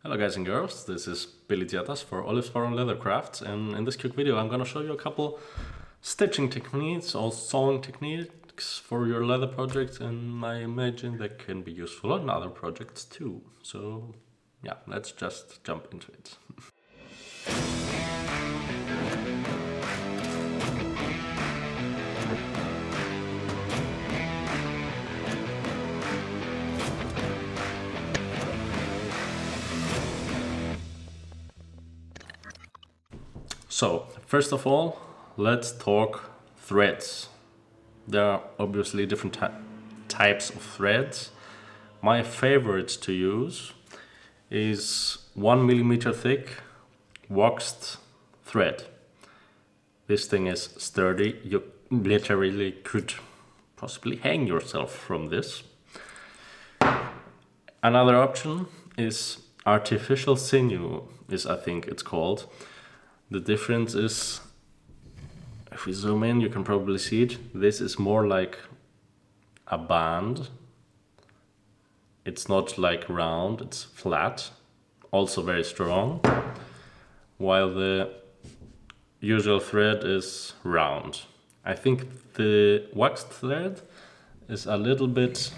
Hello guys and girls, this is Tziatas for Sparrow and LEATHERCRAFT, and in this quick video I'm gonna show you a couple stitching techniques or sewing techniques for your leather project, and I imagine they can be useful on other projects too. So yeah, let's just jump into it. So, first of all, let's talk threads. There are obviously different types of threads. My favorite to use is 1 mm thick waxed thread. This thing is sturdy. You literally could possibly hang yourself from this. Another option is artificial sinew, I think it's called. The difference is, if we zoom in, you can probably see it. This is more like a band. It's not like round, it's flat, also very strong, while the usual thread is round. I think the waxed thread is a little bit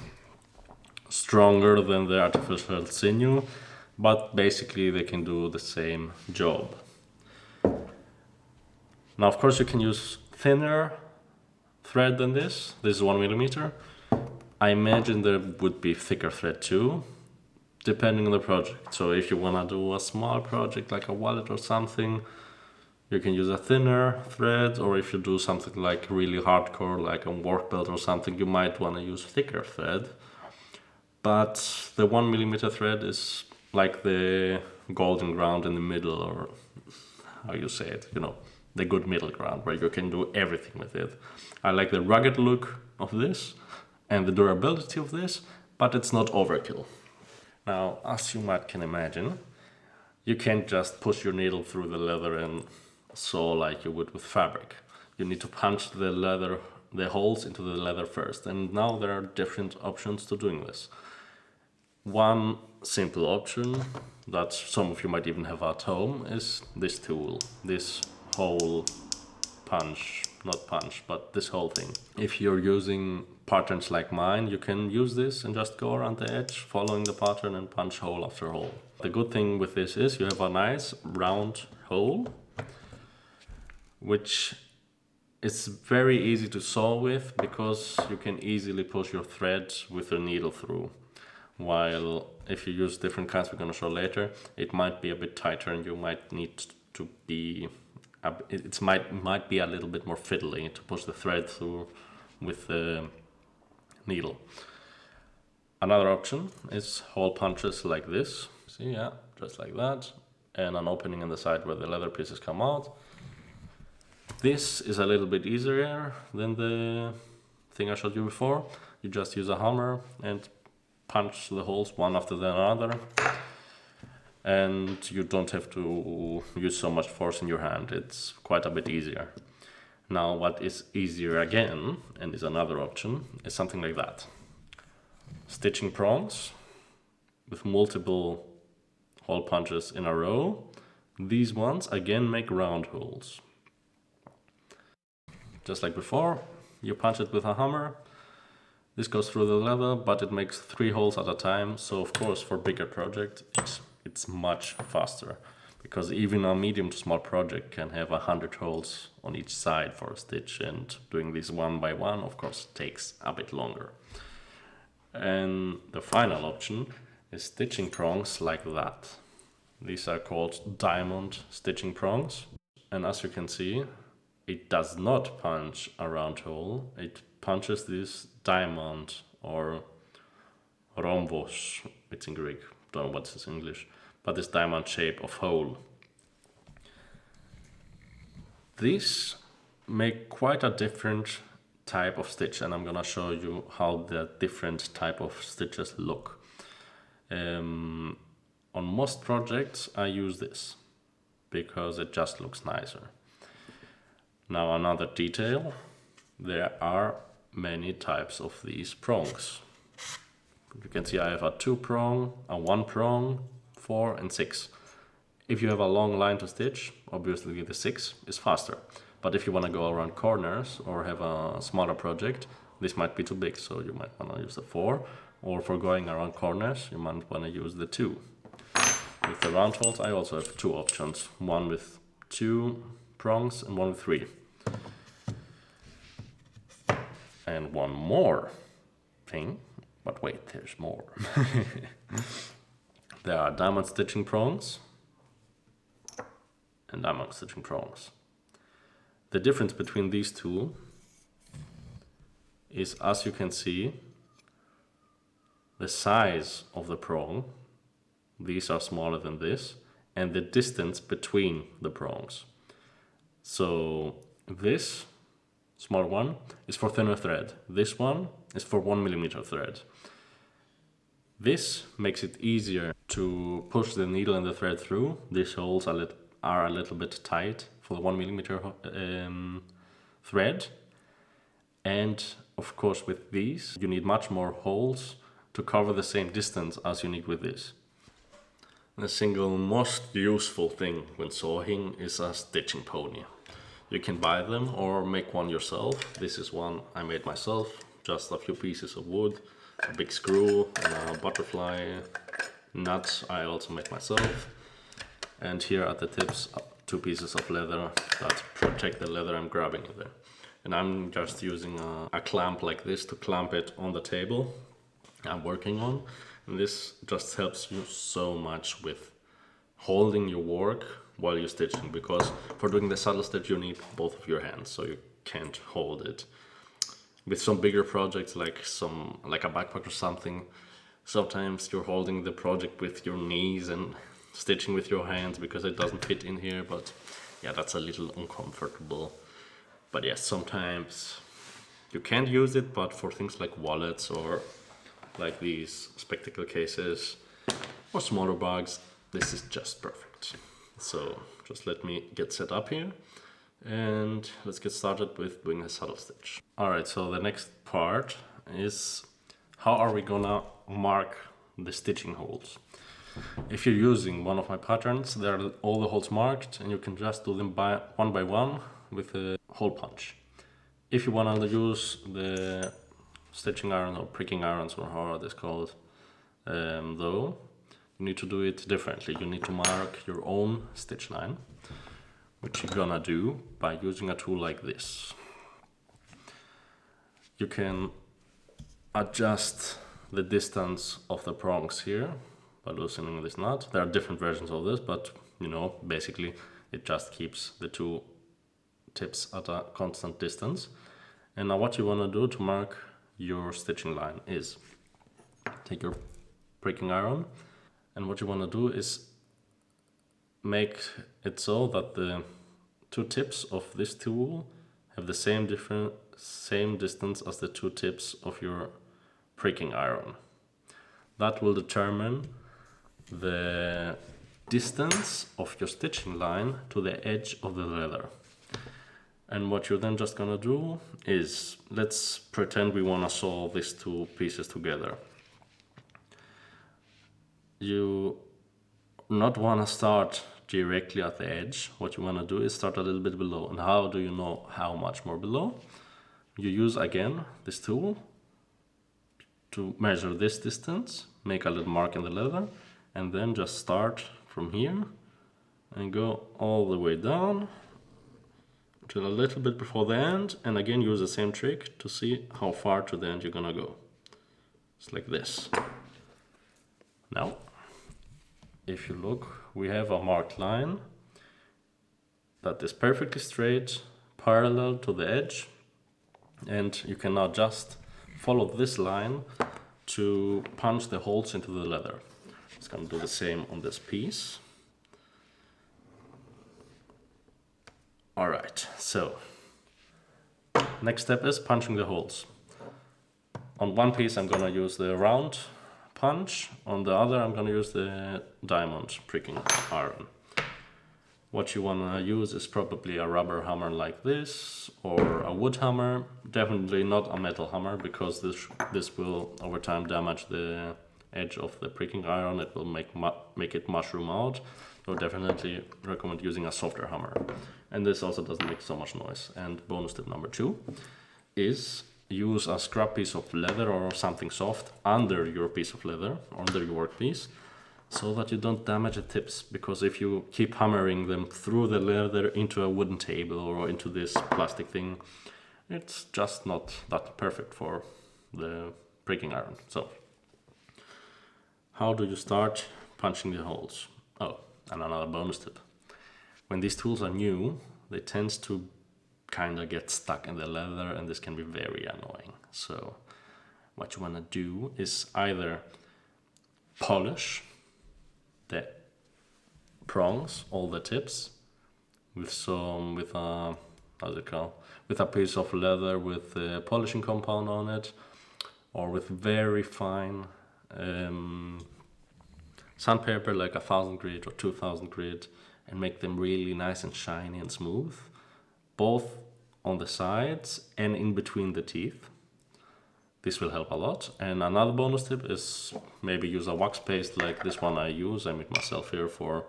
stronger than the artificial sinew, but basically they can do the same job. Now, of course, you can use thinner thread than this. This is 1 mm. I imagine there would be thicker thread too, depending on the project. So if you want to do a small project like a wallet or something, you can use a thinner thread, or if you do something like really hardcore, like a work belt or something, you might want to use thicker thread. But the 1 mm thread is like the golden ground in the middle, or how you say it, you know, the good middle ground where you can do everything with it. I like the rugged look of this and the durability of this, but it's not overkill. Now, as you might can imagine, you can't just push your needle through the leather and sew like you would with fabric. You need to punch the holes into the leather first, and now there are different options to doing this. One simple option that some of you might even have at home is this tool, this hole punch, not punch, but this whole thing. If you're using patterns like mine, you can use this and just go around the edge, following the pattern and punch hole after hole. The good thing with this is you have a nice round hole, which is very easy to sew with because you can easily push your thread with the needle through. While if you use different kinds we're going to show later, it might be a bit tighter and you might need to be might be a little bit more fiddly to push the thread through with the needle. Another option is hole punches like this. See, yeah, just like that, and an opening in the side where the leather pieces come out. This is a little bit easier than the thing I showed you before. You just use a hammer and punch the holes one after the other, and you don't have to use so much force in your hand. It's quite a bit easier. Now, what is easier again, and is another option, is something like that. Stitching prongs with multiple hole punches in a row. These ones again make round holes. Just like before, you punch it with a hammer. This goes through the leather, but it makes 3 holes at a time. So of course, for bigger project, it's much faster, because even a medium to small project can have 100 holes on each side for a stitch, and doing this one by one, of course, takes a bit longer. And the final option is stitching prongs like that. These are called diamond stitching prongs. And as you can see, it does not punch a round hole. It punches this diamond, or rhombos, it's in Greek, don't know what this is in English, but this diamond shape of hole. These make quite a different type of stitch, and I'm gonna show you how the different type of stitches look. On most projects I use this because it just looks nicer. Now, another detail, there are many types of these prongs. You can see I have a 2-prong, a 1-prong, 4 and 6. If you have a long line to stitch, obviously the 6 is faster. But if you want to go around corners or have a smaller project, this might be too big, so you might want to use the 4. Or for going around corners, you might want to use the 2. With the round holes, I also have 2 options. One with 2 prongs and one with 3. And one more thing, but wait, there's more. There are diamond stitching prongs and diamond stitching prongs. The difference between these two is, as you can see, the size of the prong. These are smaller than this, and the distance between the prongs. So this small one is for thinner thread. This one is for 1mm thread. This makes it easier to push the needle and the thread through. These holes are a little bit tight for the 1mm thread. And of course with these you need much more holes to cover the same distance as you need with this. The single most useful thing when sewing is a stitching pony. You can buy them or make one yourself. This is one I made myself, just a few pieces of wood, a big screw and a butterfly nut I also made myself. And here at the tips, 2 pieces of leather that protect the leather I'm grabbing in there. And I'm just using a clamp like this to clamp it on the table I'm working on. And this just helps you so much with holding your work while you're stitching, because for doing the saddle stitch you need both of your hands, so you can't hold it. With some bigger projects like a backpack or something, sometimes you're holding the project with your knees and stitching with your hands because it doesn't fit in here, but yeah, that's a little uncomfortable. But yes, sometimes you can't use it, but for things like wallets or like these spectacle cases or smaller bags, this is just perfect. So just let me get set up here and let's get started with doing a saddle stitch. Alright, so the next part is how are we gonna mark the stitching holes. If you're using one of my patterns, there are all the holes marked and you can just do them one by one with a hole punch. If you want to use the stitching iron or pricking irons or how it is called, though, you need to do it differently. You need to mark your own stitch line, which you're gonna do by using a tool like this. You can adjust the distance of the prongs here by loosening this nut. There are different versions of this, but you know, basically it just keeps the 2 tips at a constant distance. And now what you want to do to mark your stitching line is take your pricking iron, and what you want to do is make it so that the 2 tips of this tool have the same distance as the 2 tips of your pricking iron. That will determine the distance of your stitching line to the edge of the leather. And what you're then just gonna do is, let's pretend we wanna sew these 2 pieces together. You not wanna start directly at the edge. What you wanna do is start a little bit below. And how do you know how much more below? You use again this tool to measure this distance, make a little mark in the leather, and then just start from here and go all the way down till a little bit before the end, and again use the same trick to see how far to the end you're gonna go. It's like this. Now, if you look, we have a marked line that is perfectly straight, parallel to the edge, and you can now just follow this line to punch the holes into the leather. It's gonna do the same on this piece. Alright, so next step is punching the holes. On one piece I'm gonna use the round punch, on the other I'm gonna use the diamond pricking iron. What you wanna use is probably a rubber hammer like this, or a wood hammer, definitely not a metal hammer, because this will over time damage the edge of the pricking iron, it will make it mushroom out. So definitely recommend using a softer hammer. And this also doesn't make so much noise. And bonus tip number 2 is use a scrap piece of leather or something soft under your piece of leather, under your workpiece, so that you don't damage the tips. Because if you keep hammering them through the leather into a wooden table or into this plastic thing, it's just not that perfect for the pricking iron. So how do you start punching the holes? Oh, and another bonus tip. When these tools are new, they tend to kind of get stuck in the leather, and this can be very annoying. So what you want to do is either polish the prongs, all the tips, with a piece of leather with a polishing compound on it, or with very fine sandpaper like 1000 grit or 2000 grit, and make them really nice and shiny and smooth, both on the sides and in between the teeth. This will help a lot. And another bonus tip is maybe use a wax paste like this one I use. I make myself here for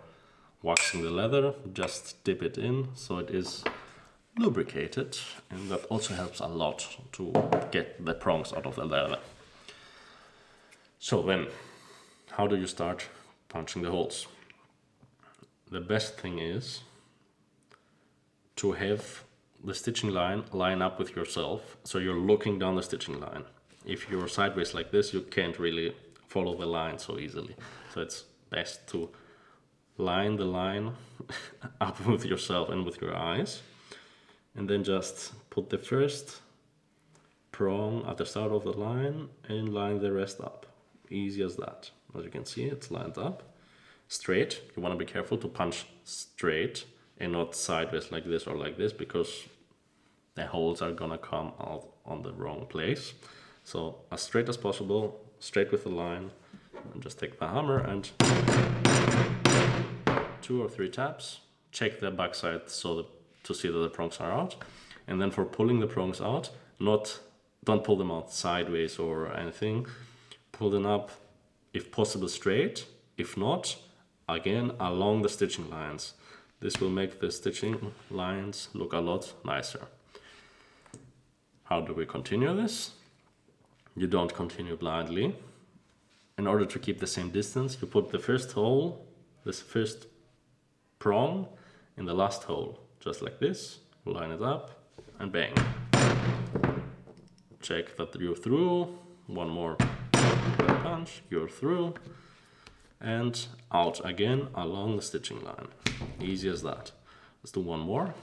waxing the leather. Just dip it in so it is lubricated, and that also helps a lot to get the prongs out of the leather. So then, how do you start punching the holes? The best thing is to have the stitching line up with yourself, so you're looking down the stitching line. If you're sideways like this, you can't really follow the line so easily. So it's best to line the line up with yourself and with your eyes, and then just put the first prong at the start of the line and line the rest up. Easy as that. As you can see, it's lined up straight. You want to be careful to punch straight and not sideways like this or like this, because the holes are gonna come out on the wrong place. So as straight as possible, straight with the line, and just take the hammer and 2 or 3 taps. Check the backside to see that the prongs are out. And then for pulling the prongs out, don't pull them out sideways or anything. Pull them up, if possible, straight. If not, again, along the stitching lines. This will make the stitching lines look a lot nicer. How do we continue this? You don't continue blindly. In order to keep the same distance, you put the first hole, this first prong, in the last hole, just like this. Line it up and bang. Check that you're through. One more punch, you're through, and out again along the stitching line. Easy as that. Let's do one more.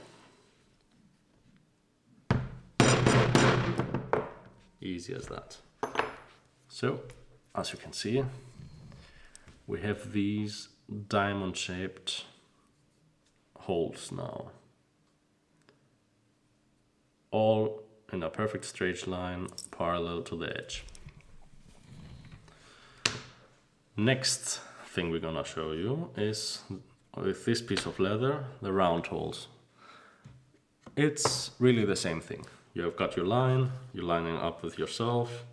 Easy as that. So, as you can see, we have these diamond-shaped holes now, all in a perfect straight line parallel to the edge. Next thing we're gonna show you is with this piece of leather, the round holes. It's really the same thing. You've got your line, you're lining up with yourself,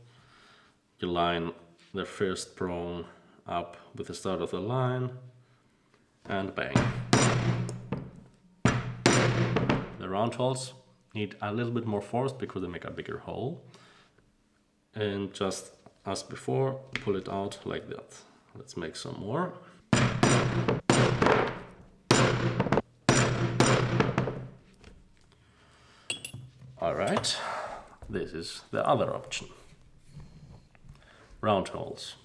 you line the first prong up with the start of the line, and bang. The round holes need a little bit more force because they make a bigger hole. And just as before, pull it out like that. Let's make some more. All right, this is the other option. Round holes.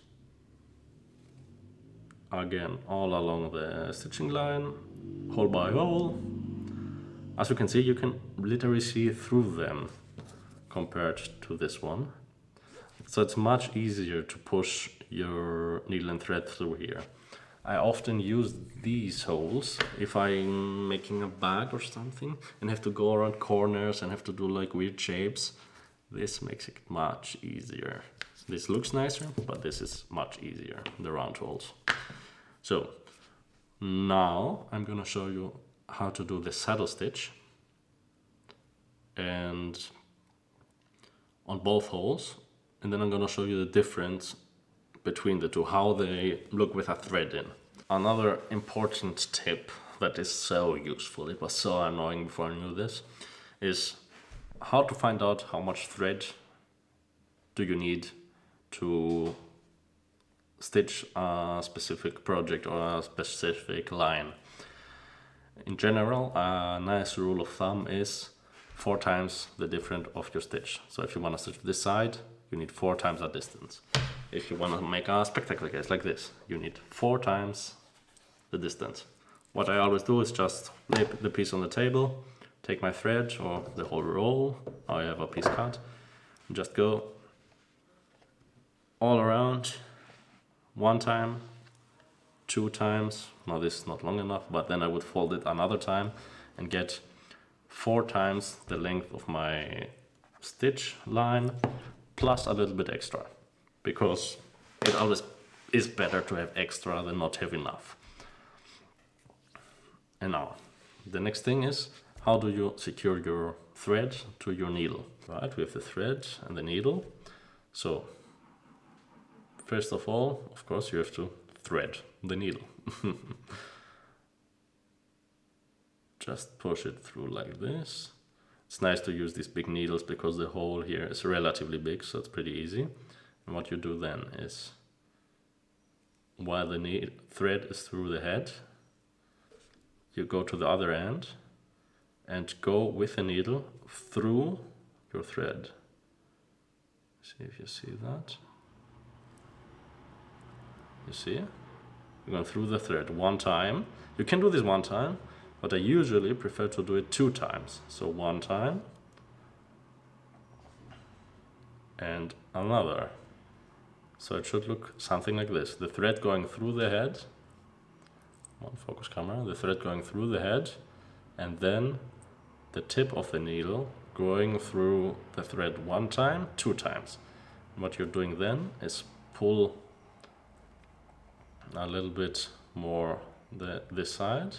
Again, all along the stitching line, hole by hole. As you can see, you can literally see through them compared to this one. So it's much easier to push your needle and thread through here. I often use these holes if I'm making a bag or something and have to go around corners and have to do like weird shapes. This makes it much easier. This looks nicer, but this is much easier, the round holes. So now I'm gonna show you how to do the saddle stitch, and on both holes, and then I'm gonna show you the different between the two, how they look with a thread in. Another important tip that is so useful, it was so annoying before I knew this, is how to find out how much thread do you need to stitch a specific project or a specific line. In general, a nice rule of thumb is 4 times the difference of your stitch. So if you want to stitch this side, you need 4 times that distance. If you want to make a spectacular case like this, you need 4 times the distance. What I always do is just lay the piece on the table, take my thread or the whole roll, I have a piece cut, and just go all around 1 time, 2 times. Now this is not long enough, but then I would fold it another time and get 4 times the length of my stitch line plus a little bit extra, because it always is better to have extra than not have enough. And now the next thing is, how do you secure your thread to your needle? Right, we have the thread and the needle. So first of all, of course, you have to thread the needle. Just push it through like this. It's nice to use these big needles because the hole here is relatively big, so it's pretty easy. And what you do then is, while the thread is through the head, you go to the other end and go with the needle through your thread. See if you see that. You see? You're going through the thread 1 time. You can do this 1 time, but I usually prefer to do it 2 times. So 1 time and another. So it should look something like this. The thread going through the head. One focus camera. The thread going through the head, and then the tip of the needle going through the thread 1 time, 2 times. And what you're doing then is pull a little bit more this side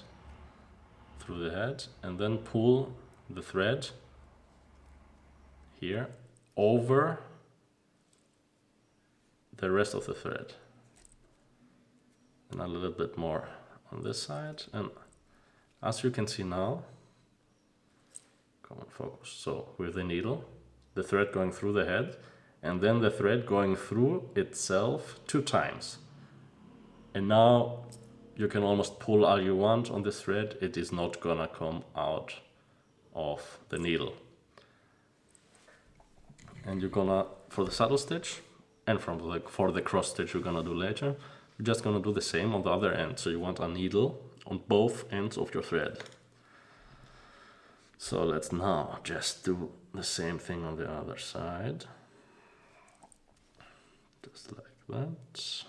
through the head, and then pull the thread here over the rest of the thread, and a little bit more on this side. And as you can see now, come on, focus. So with the needle, the thread going through the head, and then the thread going through itself 2 times. And now you can almost pull all you want on this thread, it is not gonna come out of the needle. And you're gonna, for the saddle stitch and for the cross stitch you're gonna do later, you're just gonna do the same on the other end. So you want a needle on both ends of your thread. So let's now just do the same thing on the other side. Just like that.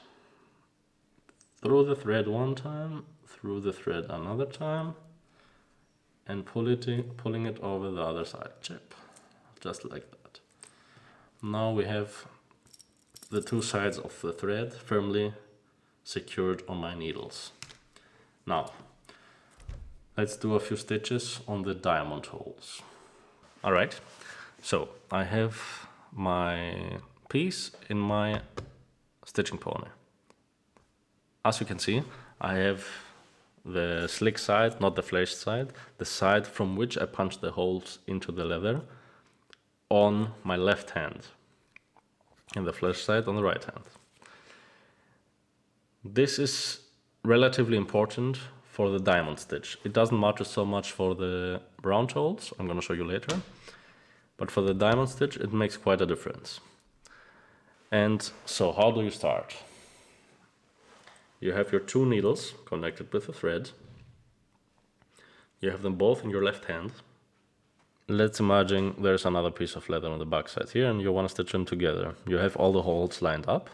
Through the thread 1 time, through the thread another time, and pulling it over the other side, chip, just like that. Now we have the 2 sides of the thread firmly secured on my needles. Now, let's do a few stitches on the diamond holes. All right, so I have my piece in my stitching pony. As you can see, I have the slick side, not the fleshed side, the side from which I punch the holes into the leather on my left hand, and the flesh side on the right hand. This is relatively important for the diamond stitch. It doesn't matter so much for the round holes, I'm going to show you later, but for the diamond stitch it makes quite a difference. And so how do you start? You have your 2 needles connected with a thread. You have them both in your left hand. Let's imagine there's another piece of leather on the back side here and you want to stitch them together. You have all the holes lined up.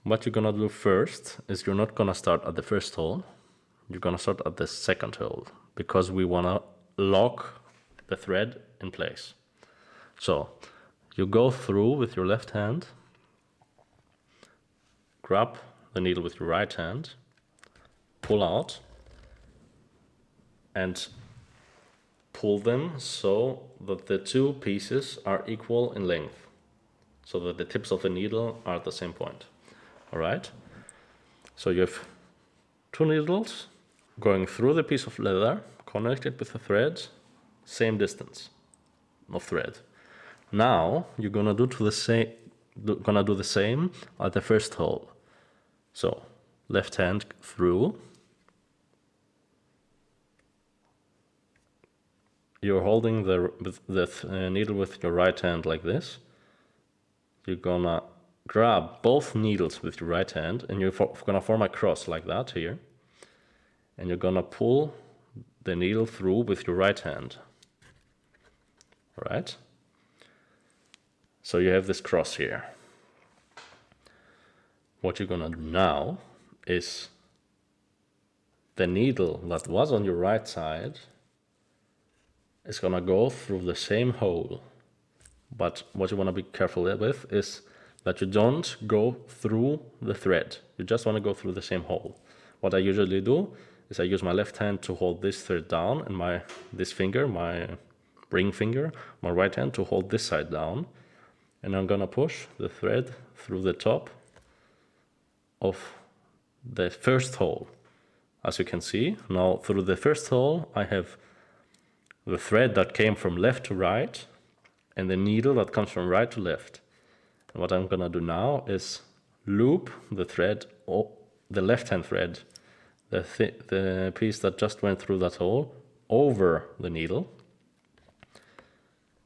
What you're gonna do first is you're not gonna start at the first hole. You're gonna start at the second hole because we wanna lock the thread in place. So you go through with your left hand, grab the needle with your right hand, pull out, and pull them so that the 2 pieces are equal in length. so that the tips of the needle are at the same point. All right? So you have 2 needles going through the piece of leather, connected with a thread, same distance of thread. Now you're gonna do the same at the first hole. So left hand through. You're holding the needle with your right hand like this. You're gonna grab both needles with your right hand and you're gonna form a cross like that here. And you're gonna pull the needle through with your right hand. All right? So you have this cross here. What you're gonna do now is the needle that was on your right side is gonna go through the same hole. But what you wanna be careful with is that you don't go through the thread. You just wanna go through the same hole. What I usually do is I use my left hand to hold this thread down and this finger, my ring finger, my right hand to hold this side down. And I'm gonna push the thread through the top of the first hole. As you can see, now through the first hole I have the thread that came from left to right and the needle that comes from right to left. And what I'm gonna do now is loop the thread, the left hand thread, the piece that just went through that hole, over the needle,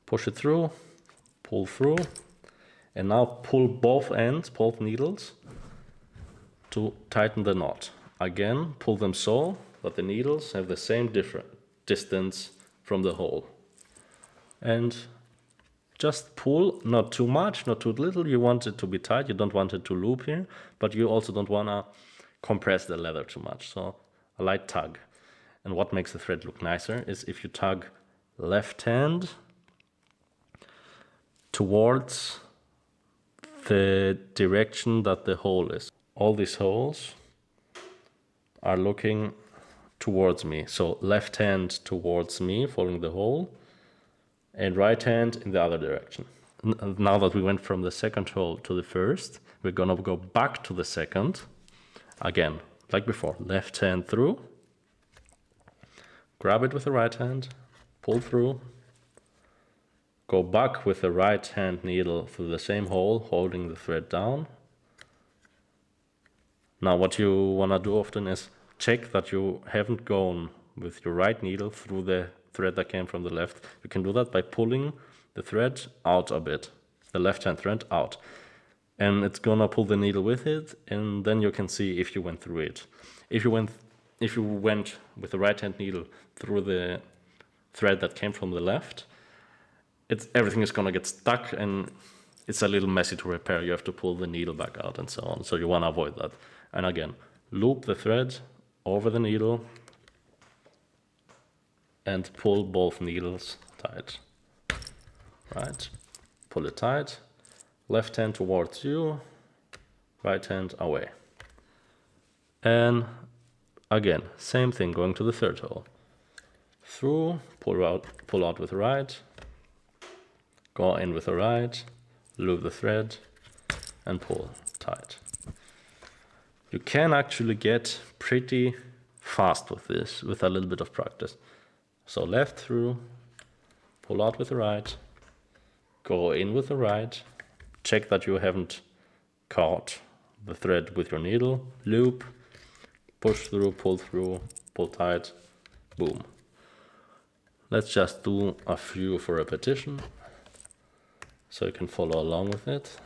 push it through, pull through, and now pull both ends, both needles, to tighten the knot. Again, pull them so that the needles have the same different distance from the hole. And just pull, not too much, not too little. You want it to be tight, you don't want it to loop here, but you also don't want to compress the leather too much. So a light tug. And what makes the thread look nicer is if you tug left hand towards the direction that the hole is. All these holes are looking towards me. So left hand towards me, following the hole, and right hand in the other direction. Now that we went from the second hole to the first, we're gonna go back to the second. Again, like before, left hand through, grab it with the right hand, pull through, go back with the right hand needle through the same hole, holding the thread down. Now what you wanna do often is check that you haven't gone with your right needle through the thread that came from the left. You can do that by pulling the thread out a bit, the left hand thread out. And it's gonna pull the needle with it, and then you can see if you went through it. If you went with the right hand needle through the thread that came from the left, everything is gonna get stuck and it's a little messy to repair. You have to pull the needle back out and so on. So you wanna avoid that. And again, loop the thread over the needle and pull both needles tight. Right, pull it tight. Left hand towards you, right hand away. And again, same thing, going to the third hole. Through, pull out with the right, go in with the right, loop the thread, and pull tight. You can actually get pretty fast with this, with a little bit of practice. So left through, pull out with the right, go in with the right, check that you haven't caught the thread with your needle, loop, push through, pull tight, boom. Let's just do a few for repetition so you can follow along with it.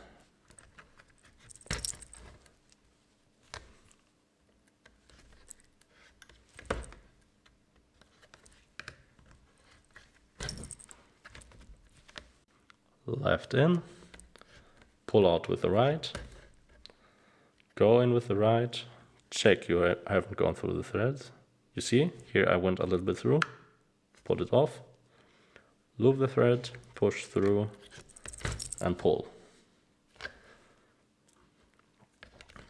Left in, pull out with the right, go in with the right, check you haven't gone through the threads. You see, here I went a little bit through, pull it off, loop the thread, push through, and pull.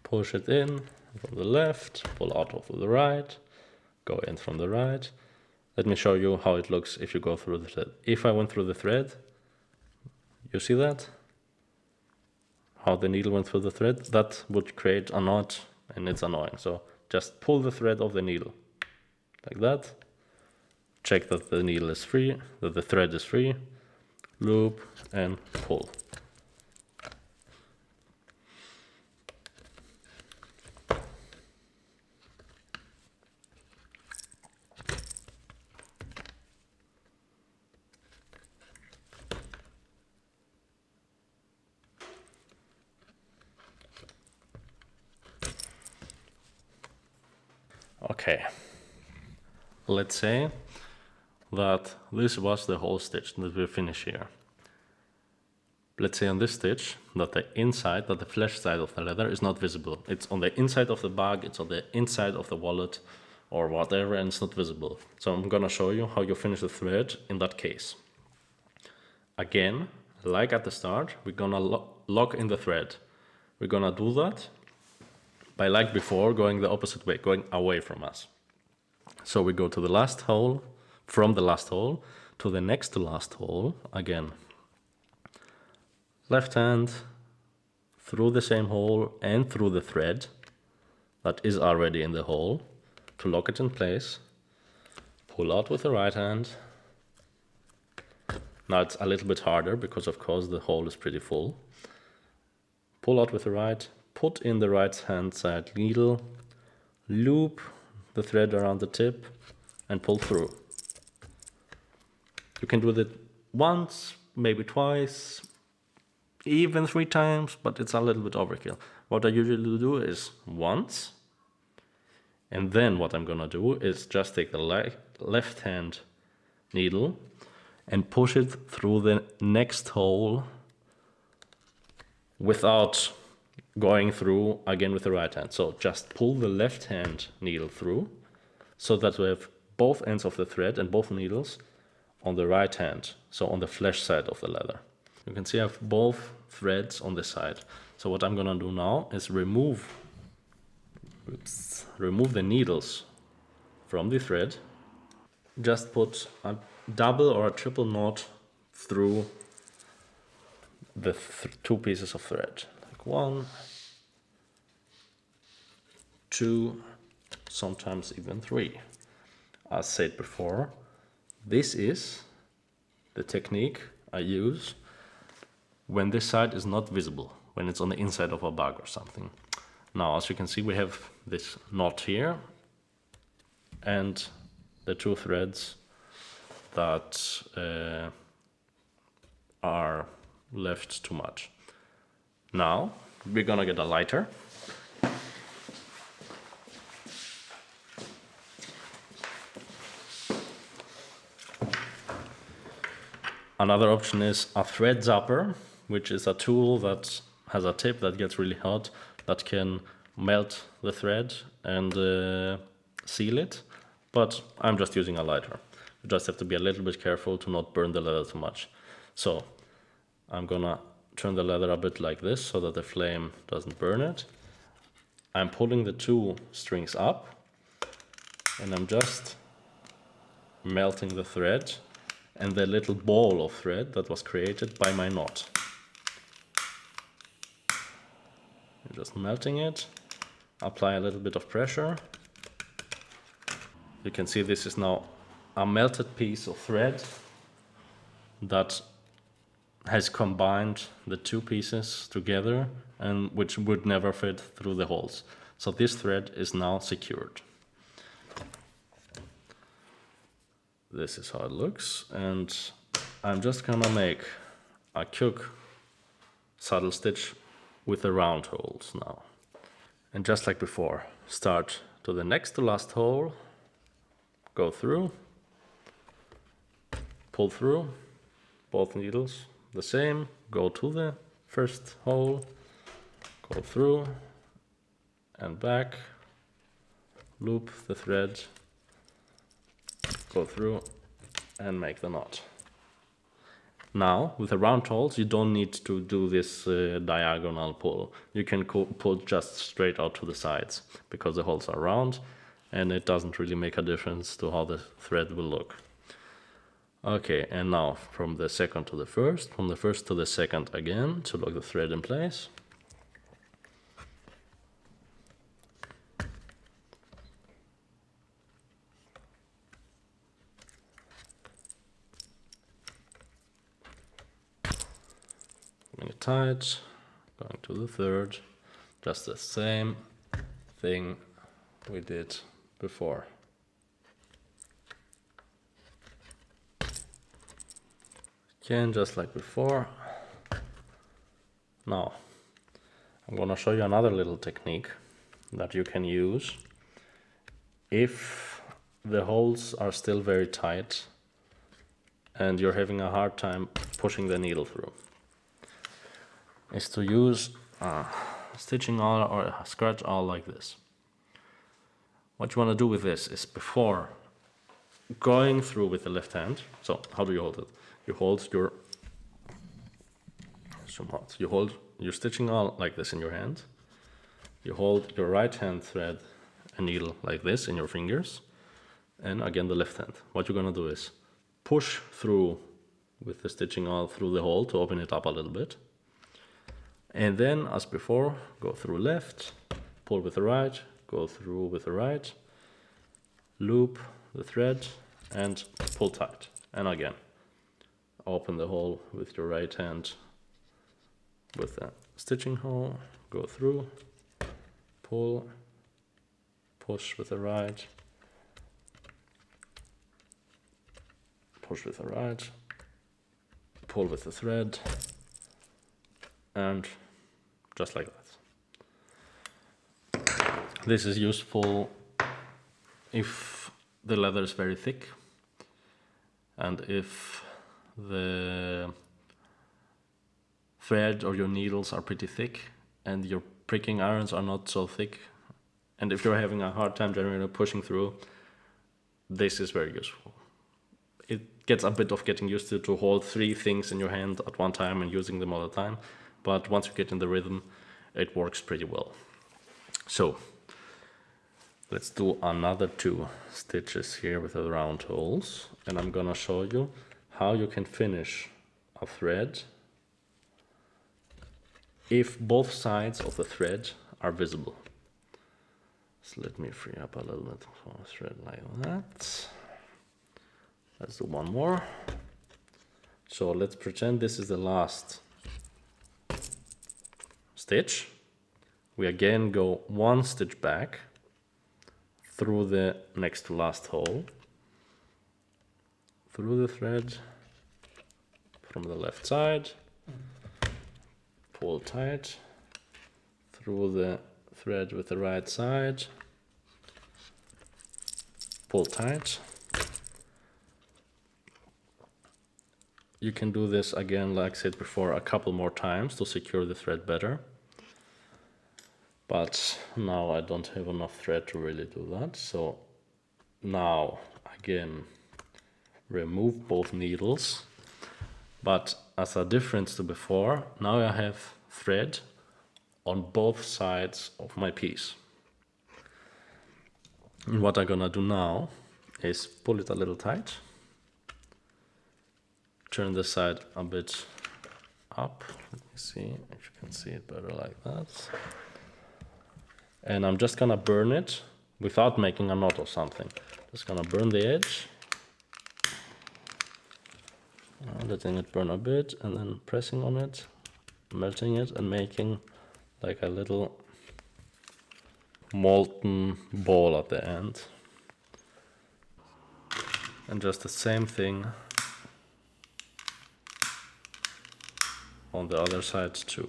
Push it in from the left, pull out of the right, go in from the right. Let me show you how it looks if you go through the thread. If I went through the thread, you see that? how the needle went through the thread, that would create a knot and it's annoying. So just pull the thread of the needle like that. Check that the needle is free, that the thread is free, loop and pull. Okay, let's say that this was the whole stitch that we finish here. Let's say on this stitch that the inside, that the flesh side of the leather is not visible. It's on the inside of the bag, it's on the inside of the wallet or whatever, and it's not visible. So I'm gonna show you how you finish the thread in that case. Again, like at the start, we're gonna lock in the thread. We're gonna do that by, like before, going the opposite way, going away from us. So we go to the last hole, from the last hole to the next to last hole again. Left hand through the same hole and through the thread that is already in the hole to lock it in place. Pull out with the right hand. Now it's a little bit harder because of course the hole is pretty full. Pull out with the right, put in the right hand side needle, loop the thread around the tip and pull through. You can do it once, maybe twice, even 3 times, but it's a little bit overkill. What I usually do is once, and then what I'm gonna do is just take the left hand needle and push it through the next hole without going through again with the right hand. So just pull the left hand needle through so that we have both ends of the thread and both needles on the right hand, so on the flesh side of the leather. You can see I have both threads on this side. So what I'm gonna do now is remove the needles from the thread. Just put a double or a triple knot through the 2 pieces of thread. Like 1, 2, sometimes even 3. As said before, this is the technique I use when this side is not visible, when it's on the inside of a bag or something. Now, as you can see, we have this knot here and the 2 threads that are left too much. Now, we're gonna get a lighter. Another option is a thread zapper, which is a tool that has a tip that gets really hot, that can melt the thread and seal it. But I'm just using a lighter. You just have to be a little bit careful to not burn the leather too much. So I'm gonna turn the leather a bit like this so that the flame doesn't burn it. I'm pulling the 2 strings up and I'm just melting the thread and the little ball of thread that was created by my knot. I'm just melting it, apply a little bit of pressure. You can see this is now a melted piece of thread that has combined the 2 pieces together and which would never fit through the holes. So this thread is now secured. This is how it looks, and I'm just gonna make a quick saddle stitch with the round holes now. And just like before, start to the next to last hole, go through, pull through, both needles the same, go to the first hole, go through and back, loop the thread, go through and make the knot. Now with the round holes you don't need to do this diagonal pull. You can pull just straight out to the sides because the holes are round and it doesn't really make a difference to how the thread will look. Okay, and now from the second to the first, from the first to the second again to lock the thread in place. Keeping it tight, going to the third, just the same thing we did before. Again, just like before. Now, I'm gonna show you another little technique that you can use if the holes are still very tight and you're having a hard time pushing the needle through. Is to use stitching awl or a scratch awl like this. What you want to do with this is before going through with the left hand. So how do you hold it? You hold your your stitching awl like this in your hand. You hold your right hand thread and needle like this in your fingers, and again the left hand. What you're gonna do is push through with the stitching awl through the hole to open it up a little bit. And then, as before, go through left, pull with the right, go through with the right, loop the thread, and pull tight. And again, open the hole with your right hand with the stitching hole, go through, pull, push with the right, push with the right, pull with the thread, and just like that. This is useful if the leather is very thick and if the thread or your needles are pretty thick and your pricking irons are not so thick, and if you're having a hard time generally pushing through, this is very useful. It gets a bit of getting used to hold 3 things in your hand at one time and using them all the time, but once you get in the rhythm, it works pretty well. So let's do another 2 stitches here with the round holes, and I'm gonna show you how you can finish a thread if both sides of the thread are visible. So let me free up a little bit for a thread like that. Let's do one more. So let's pretend this is the last stitch. We again go 1 stitch back through the next to last hole, through the thread from the left side, pull tight, through the thread with the right side, pull tight. You can do this again, like I said before, a couple more times to secure the thread better. But now I don't have enough thread to really do that. So now again, remove both needles. But as a difference to before, now I have thread on both sides of my piece. And what I'm gonna do now is pull it a little tight. Turn the side a bit up. Let me see if you can see it better like that. And I'm just gonna burn it without making a knot or something. Just gonna burn the edge. Letting it burn a bit and then pressing on it, melting it and making like a little molten ball at the end. And just the same thing on the other side too.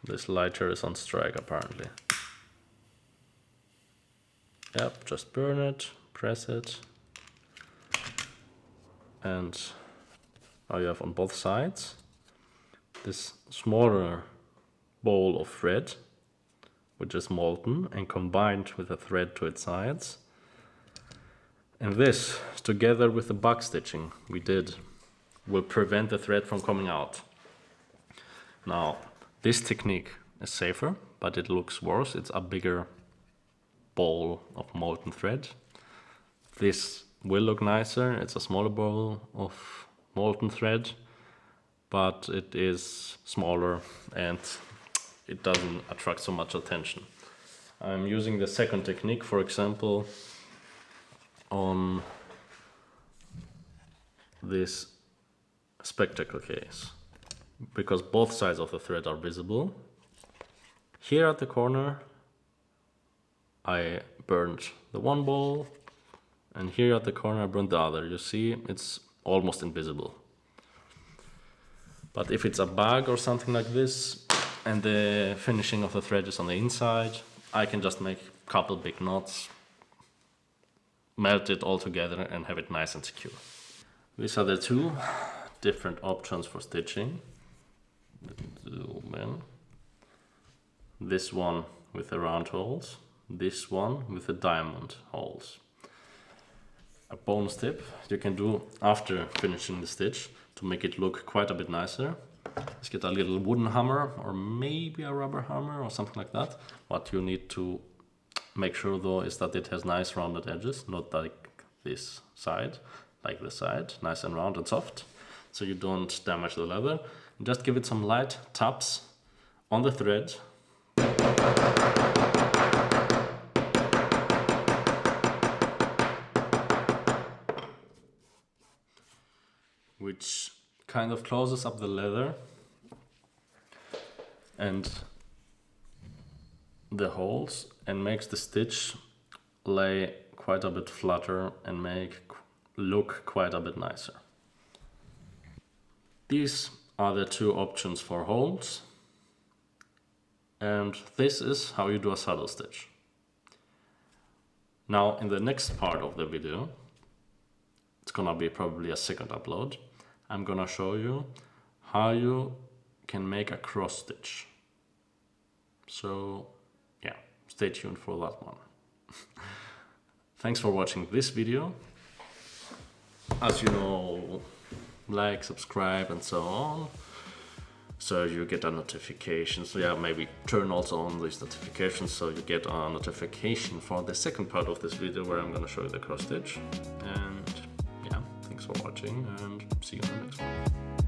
This lighter is on strike apparently. Yep, just burn it, press it, and now you have on both sides this smaller ball of thread which is molten and combined with a thread to its sides. And this, together with the back stitching we did, will prevent the thread from coming out. Now, this technique is safer, but it looks worse. It's a bigger ball of molten thread. This will look nicer. It's a smaller ball of molten thread, but it is smaller and it doesn't attract so much attention. I'm using the second technique, for example, on this spectacle case, because both sides of the thread are visible. Here at the corner I burned the one ball, and here at the corner I burned the other. You see, it's almost invisible. But if it's a bag or something like this, and the finishing of the thread is on the inside, I can just make a couple big knots, melt it all together and have it nice and secure. These are the two different options for stitching. Zoom in. This one with the round holes, this one with the diamond holes. A bonus tip you can do after finishing the stitch to make it look quite a bit nicer is get a little wooden hammer or maybe a rubber hammer or something like that. What you need to make sure though is that it has nice rounded edges, not like this side, like this side, nice and round and soft, so you don't damage the leather. Just give it some light taps on the thread. Which kind of closes up the leather and the holes and makes the stitch lay quite a bit flatter and look quite a bit nicer. These are the two options for holes, and this is how you do a saddle stitch. Now in the next part of the video, it's gonna be probably a second upload, I'm gonna show you how you can make a cross stitch. So yeah, stay tuned for that one. Thanks for watching this video. As you know, like, subscribe and so on, so you get a notification. So yeah, maybe turn also on these notifications so you get a notification for the second part of this video where I'm gonna show you the cross stitch. And yeah, thanks for watching and see you in the next one.